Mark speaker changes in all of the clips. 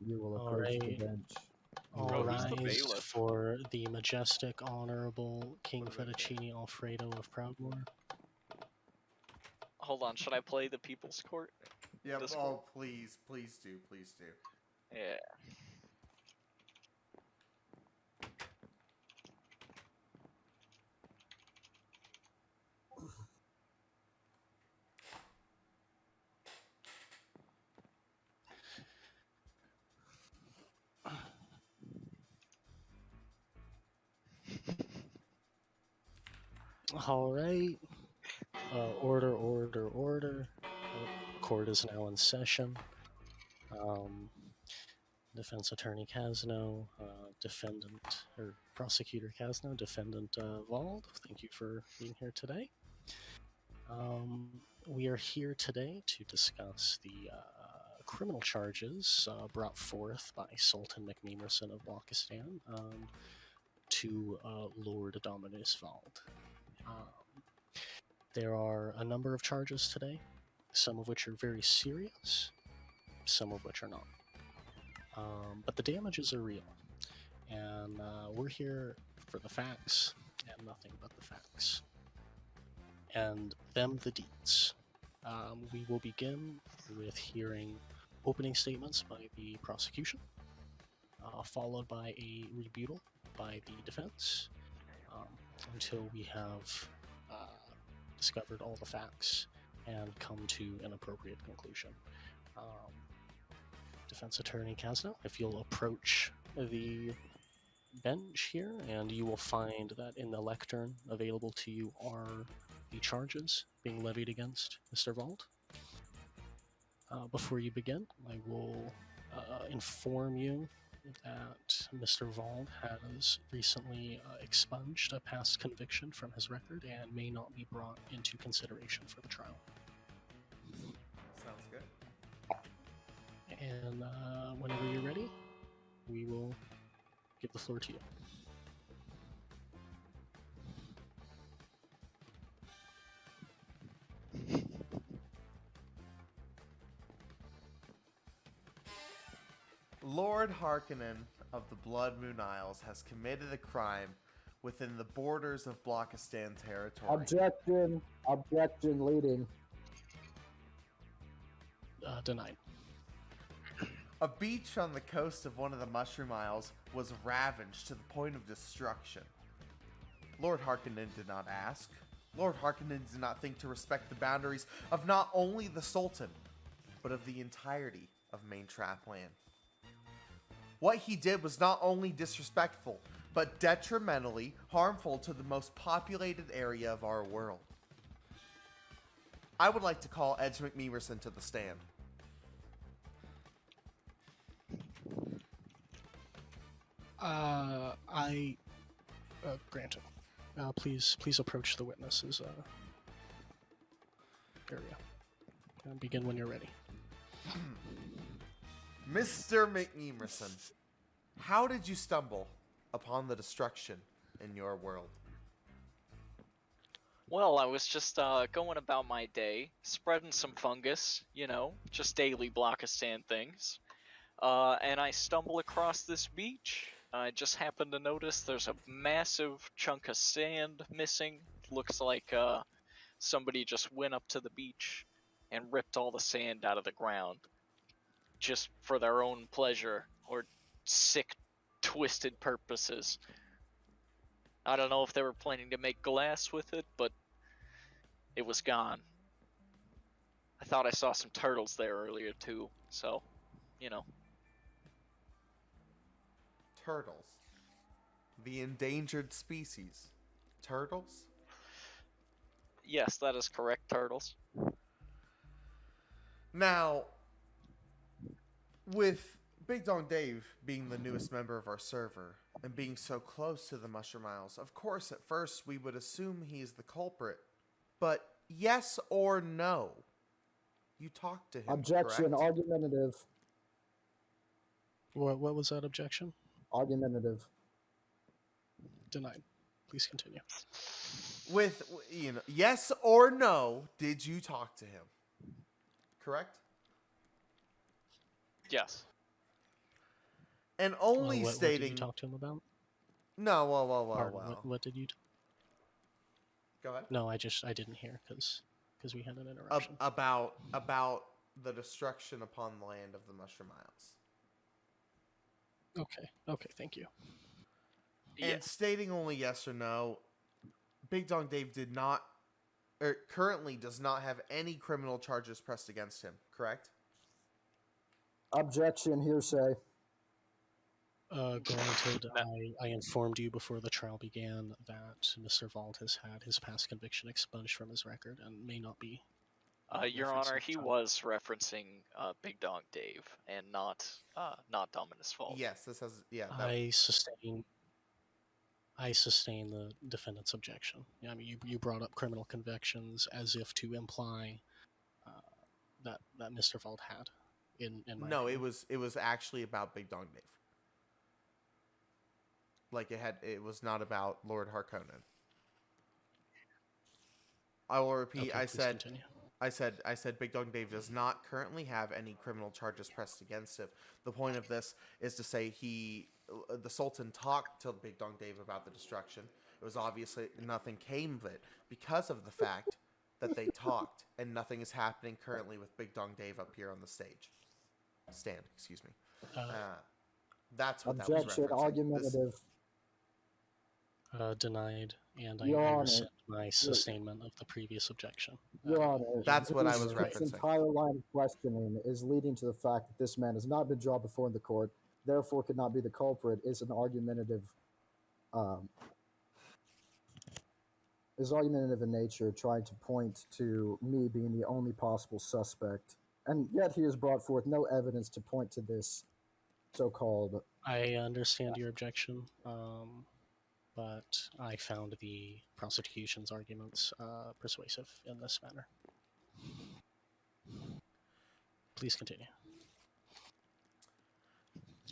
Speaker 1: You will
Speaker 2: All
Speaker 1: approach the
Speaker 2: right.
Speaker 1: bench.
Speaker 2: All
Speaker 3: Bro, who's the
Speaker 2: rise
Speaker 3: bailiff?
Speaker 2: for the majestic, honorable King
Speaker 3: What do they say?
Speaker 2: Fettuccine Alfredo of Proudmoore.
Speaker 4: Hold on, should I play the People's Court?
Speaker 5: Yeah,
Speaker 4: Discord.
Speaker 5: oh, please do, please do.
Speaker 4: Yeah.
Speaker 2: All right. Order. Court is now in session. Defense Attorney Casno, defendant or prosecutor Casno, defendant Vald. Thank you for being here today. We are here today to discuss the criminal charges brought forth by Sultan McNemerson of Wakistan to Lord Dominus Vald. There are a number of charges today, some of which are very serious, some of which are not. But the damages are real, and we're here for the facts and nothing but the facts. And them the deeds. We will begin with hearing opening statements by the prosecution, followed by a rebuttal by the defense, until we have discovered all the facts and come to an appropriate conclusion. Defense Attorney Casno, if you'll approach the bench here, and you will find that in the lectern available to you are the charges being levied against Mr. Vald. Before you begin, I will inform you that Mr. Vald has recently expunged a past conviction from his record and may not be brought into consideration for the trial.
Speaker 5: Sounds good.
Speaker 2: And whenever you're ready, we will give the floor to you.
Speaker 5: Lord Harkonnen of the Blood Moon Isles has committed a crime within the borders of Blockistan territory.
Speaker 1: Objection, leading.
Speaker 2: Denied.
Speaker 5: A beach on the coast of one of the Mushroom Isles was ravaged to the point of destruction. Lord Harkonnen did not ask. Lord Harkonnen did not think to respect the boundaries of not only the Sultan, but of the entirety of main Trapland. What he did was not only disrespectful, but detrimentally harmful to the most populated area of our world. I would like to call Edge McNemerson to the stand.
Speaker 2: Granted. Please approach the witnesses area. Begin when you're ready.
Speaker 5: Mr. McNemerson, how did you stumble upon the destruction in your world?
Speaker 4: Well, I was just going about my day, spreading some fungus, just daily Blockistan things. And I stumble across this beach. I just happened to notice there's a massive chunk of sand missing. Looks like somebody just went up to the beach and ripped all the sand out of the ground. Just for their own pleasure or sick, twisted purposes. I don't know if they were planning to make glass with it, but it was gone. I thought I saw some turtles there earlier too, so,
Speaker 5: Turtles. The endangered species. Turtles?
Speaker 4: Yes, that is correct, turtles.
Speaker 5: Now, with Big Dong Dave being the newest member of our server and being so close to the Mushroom Isles, of course, at first we would assume he's the culprit. But yes or no? You talked to him.
Speaker 1: Objection,
Speaker 5: correct?
Speaker 1: argumentative.
Speaker 2: What was that objection?
Speaker 1: Argumentative.
Speaker 2: Denied. Please continue.
Speaker 5: With, yes or no, did you talk to him? Correct?
Speaker 4: Yes.
Speaker 5: and only
Speaker 2: what did
Speaker 5: stating.
Speaker 2: you talk to him about?
Speaker 5: No, well.
Speaker 2: Pardon, what did you?
Speaker 5: Go ahead.
Speaker 2: No, I didn't hear because we had an interruption.
Speaker 5: About the destruction upon the land of the Mushroom Isles.
Speaker 2: Okay, thank you.
Speaker 4: Yeah.
Speaker 5: And stating only yes or no, Big Dog Dave did not, or currently does not have any criminal charges pressed against him, correct?
Speaker 1: Objection, hearsay.
Speaker 2: Granted, I informed you before the trial began that Mr. Vald has had his past conviction expunged from his record and may not be.
Speaker 4: Your
Speaker 2: referencing
Speaker 4: Honor,
Speaker 2: the
Speaker 4: he
Speaker 2: trial.
Speaker 4: was referencing Big Dog Dave and not Dominus Vald.
Speaker 5: Yes, this has
Speaker 2: I sustain the defendant's objection. I mean, you brought up criminal convictions as if to imply that Mr. Vald had. In my
Speaker 5: no,
Speaker 2: opinion.
Speaker 5: it was actually about Big Dog Dave. Like it was not about Lord Harkonnen. I will repeat.
Speaker 2: Okay, please continue.
Speaker 5: I said Big Dog Dave does not currently have any criminal charges pressed against him. The point of this is to say the Sultan talked to Big Dog Dave about the destruction. It was obviously nothing came of it because of the fact that they talked, and nothing is happening currently with Big Dog Dave up here on the stand. Excuse me. That's what that was
Speaker 1: Objection,
Speaker 5: referencing.
Speaker 1: argumentative.
Speaker 2: Denied, and
Speaker 1: Your
Speaker 2: I
Speaker 1: Honor,
Speaker 2: rescind my sustainment of the previous objection.
Speaker 1: Your Honor,
Speaker 5: That's what I was
Speaker 1: this
Speaker 5: referencing.
Speaker 1: entire line of questioning is leading to the fact that this man has not been brought before the court, therefore could not be the culprit, is argumentative in nature, trying to point to me being the only possible suspect. And yet he has brought forth no evidence to point to this so-called...
Speaker 2: I understand your objection, but I found the prosecution's arguments persuasive in this manner. Please continue.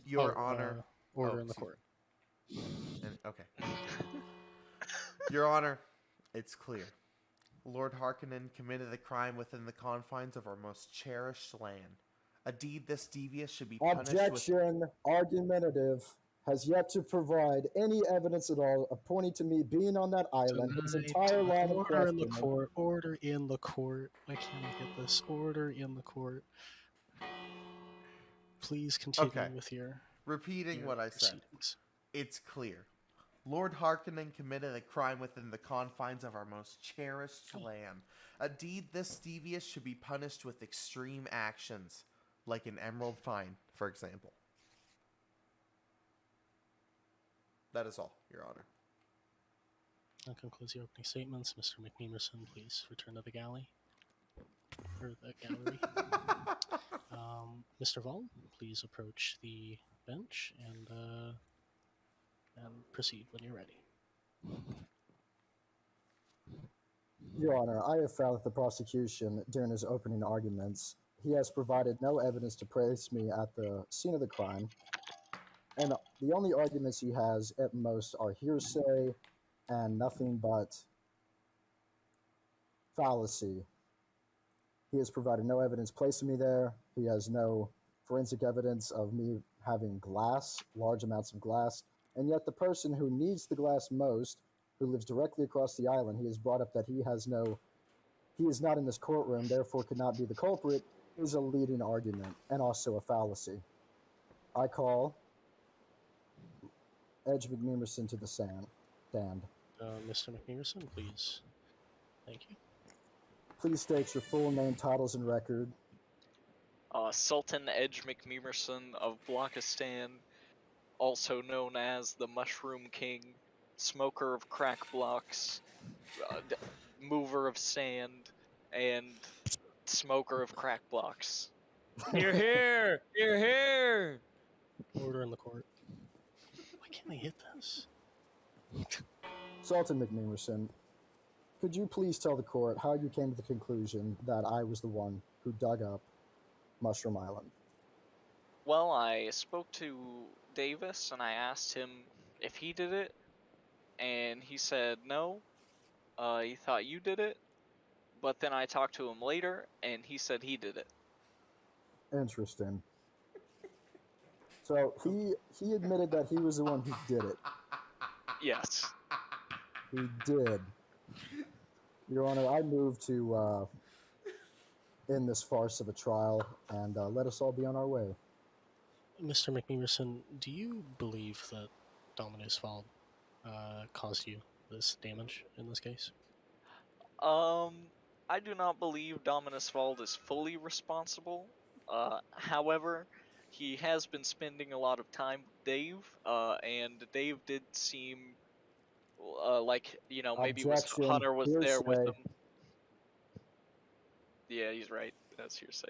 Speaker 5: Your Honor.
Speaker 2: Order in the court.
Speaker 5: Okay. Your Honor, it's clear. Lord Harkonnen committed the crime within the confines of our most cherished land. A deed this devious should be punished
Speaker 1: Objection, argumentative, has yet to provide any evidence at all of pointing to me being on that island. His entire line of
Speaker 2: Order in the
Speaker 1: questioning.
Speaker 2: court. Order in the court. Why can't I get this? Order in the court. Please continue with your...
Speaker 5: Repeating what I said.
Speaker 2: Proceedings.
Speaker 5: It's clear. Lord Harkonnen committed a crime within the confines of our most cherished land. A deed this devious should be punished with extreme actions, like an emerald fine, for example. That is all, Your Honor.
Speaker 2: That concludes your opening statements. Mr. McNemerson, please return to the galley. Or the gallery. Mr. Vald, please approach the bench and proceed when you're ready.
Speaker 1: Your Honor, I have found that the prosecution, during his opening arguments, he has provided no evidence to place me at the scene of the crime, and the only arguments he has at most are hearsay and nothing but fallacy. He has provided no evidence placing me there. He has no forensic evidence of me having glass, large amounts of glass, and yet the person who needs the glass most, who lives directly across the island, he has brought up that he is not in this courtroom, therefore could not be the culprit, is a leading argument and also a fallacy. I call Edge McNemerson to the stand.
Speaker 2: Mr. McNemerson, please. Thank you.
Speaker 1: Please state your full name, titles, and record.
Speaker 4: Sultan Edge McNemerson of Blockistan, also known as the Mushroom King, smoker of crack blocks, mover of sand, and smoker of crack blocks.
Speaker 3: You're here! You're here!
Speaker 2: Order in the court. Why can't I hit this?
Speaker 1: Sultan McNemerson, could you please tell the court how you came to the conclusion that I was the one who dug up Mushroom Island?
Speaker 4: Well, I spoke to Davis and I asked him if he did it, and he said no. He thought you did it, but then I talked to him later and he said he did it.
Speaker 1: Interesting. So he admitted that he was the one who did it.
Speaker 4: Yes.
Speaker 1: He did. Your Honor, I move to end this farce of a trial and let us all be on our way.
Speaker 2: Mr. McNeverson, do you believe that Dominus Vald caused you this damage in this case?
Speaker 4: I do not believe Dominus Vald is fully responsible. However, he has been spending a lot of time with Dave, and Dave did seem like, maybe
Speaker 1: Objection.
Speaker 4: Hunter was there with
Speaker 1: Hearsay.
Speaker 4: him. Yeah, he's right. That's hearsay.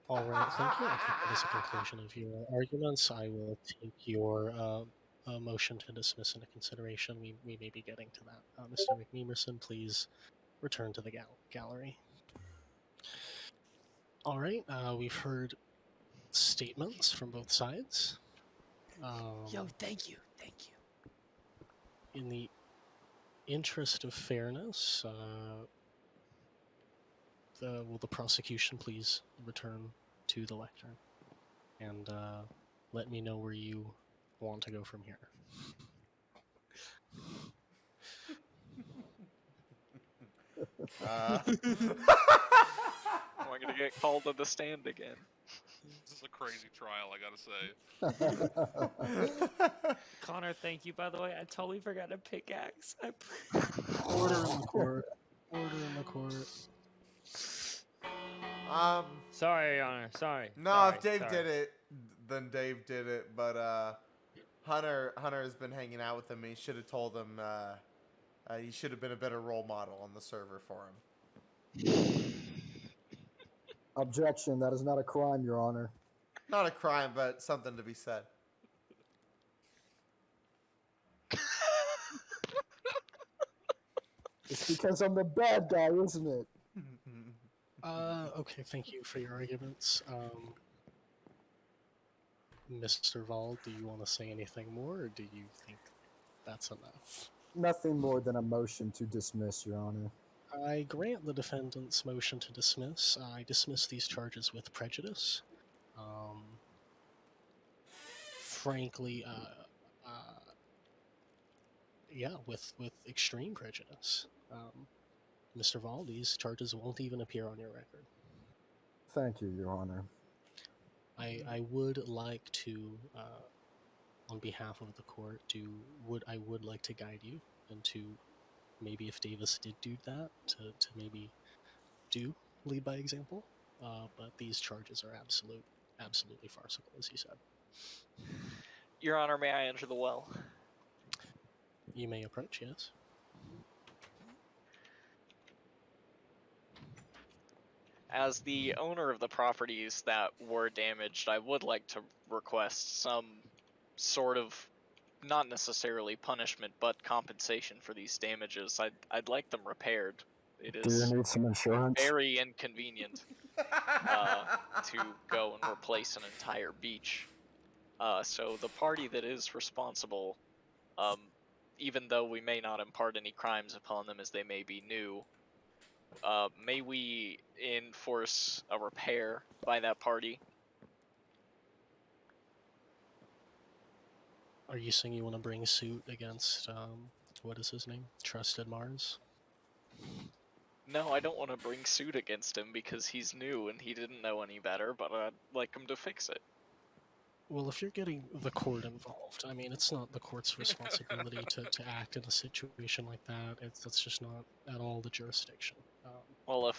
Speaker 2: All right, thank you. I think that is a conclusion of your arguments. I will take your motion to dismiss into consideration. We may be getting to that. Mr. McNeverson, please return to the gallery. All right, we've heard statements from both sides.
Speaker 3: Yo, thank you.
Speaker 2: In the interest of fairness, will the prosecution please return to the lectern and let me know where you want to go from here.
Speaker 4: Am I gonna get called to the stand again?
Speaker 6: This is a crazy trial, I gotta say.
Speaker 3: Connor, thank you, by the way. I totally forgot to pickaxe.
Speaker 2: Order in the court. Order in the court.
Speaker 3: Sorry, Your Honor. Sorry.
Speaker 5: No,
Speaker 3: Sorry,
Speaker 5: if Dave
Speaker 3: sorry.
Speaker 5: did it, then Dave did it. But Hunter has been hanging out with him. He should have told him. He should have been a better role model on the server for him.
Speaker 1: Objection. That is not a crime, Your Honor.
Speaker 5: Not a crime, but something to be said.
Speaker 1: It's because I'm the bad guy, isn't it?
Speaker 2: Okay, thank you for your arguments. Mr. Vald, do you want to say anything more, or do you think that's enough?
Speaker 1: Nothing more than a motion to dismiss, Your Honor.
Speaker 2: I grant the defendant's motion to dismiss. I dismiss these charges with prejudice. Frankly, yeah, with extreme prejudice. Mr. Vald, these charges won't even appear on your record.
Speaker 1: Thank you, Your Honor.
Speaker 2: I would like to, on behalf of the court, I would like to guide you into maybe if Davis did do that, to maybe do lead by example. But these charges are absolutely farcical, as you said.
Speaker 4: Your Honor, may I enter the well?
Speaker 2: You may approach, yes.
Speaker 4: As the owner of the properties that were damaged, I would like to request some sort of, not necessarily punishment, but compensation for these damages. I'd like them repaired. It
Speaker 1: Do
Speaker 4: is
Speaker 1: you need some insurance?
Speaker 4: very inconvenient to go and replace an entire beach. So the party that is responsible, even though we may not impart any crimes upon them as they may be new, may we enforce a repair by that party?
Speaker 2: Are you saying you want to bring suit against, what is his name? Trusted Mars?
Speaker 4: No, I don't want to bring suit against him because he's new and he didn't know any better, but I'd like him to fix it.
Speaker 2: Well, if you're getting the court involved, I mean, it's not the court's responsibility to act in a situation like that. That's just not at all the jurisdiction.
Speaker 4: Well,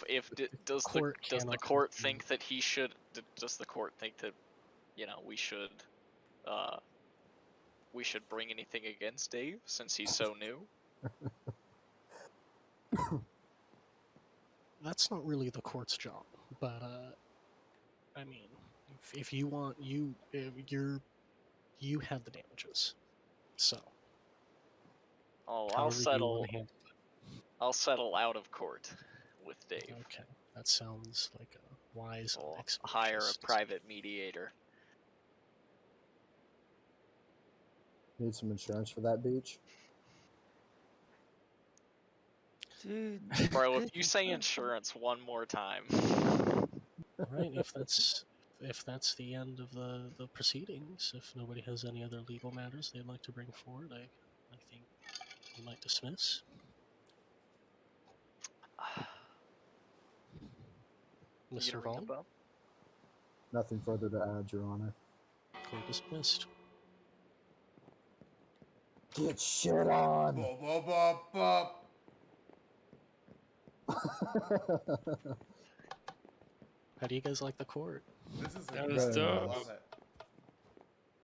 Speaker 4: does the court think that he should? Does the court think that, we should bring anything against Dave since he's so new?
Speaker 2: That's not really the court's job, but I mean, if you want, you had the damages, so.
Speaker 4: Oh, I'll settle out of court with Dave.
Speaker 2: Okay, that sounds like a wise and
Speaker 4: We'll
Speaker 2: expeditious
Speaker 4: hire a
Speaker 2: decision.
Speaker 4: private mediator.
Speaker 1: Need some insurance for that beach?
Speaker 3: Dude.
Speaker 4: Bro, if you say insurance one more time.
Speaker 2: All right, if if that's the end of the proceedings, if nobody has any other legal matters they'd like to bring forward, I think we might dismiss.
Speaker 4: You
Speaker 2: Mr.
Speaker 4: gonna ring the
Speaker 2: Vald,
Speaker 4: bell?
Speaker 1: Nothing further to add, Your Honor.
Speaker 2: court dismissed.
Speaker 1: Get shit on!
Speaker 5: Bop, bop, bop, bop.
Speaker 2: How do you guys like the court?
Speaker 5: This is
Speaker 3: That was
Speaker 5: incredible. I
Speaker 1: dope.
Speaker 5: love it.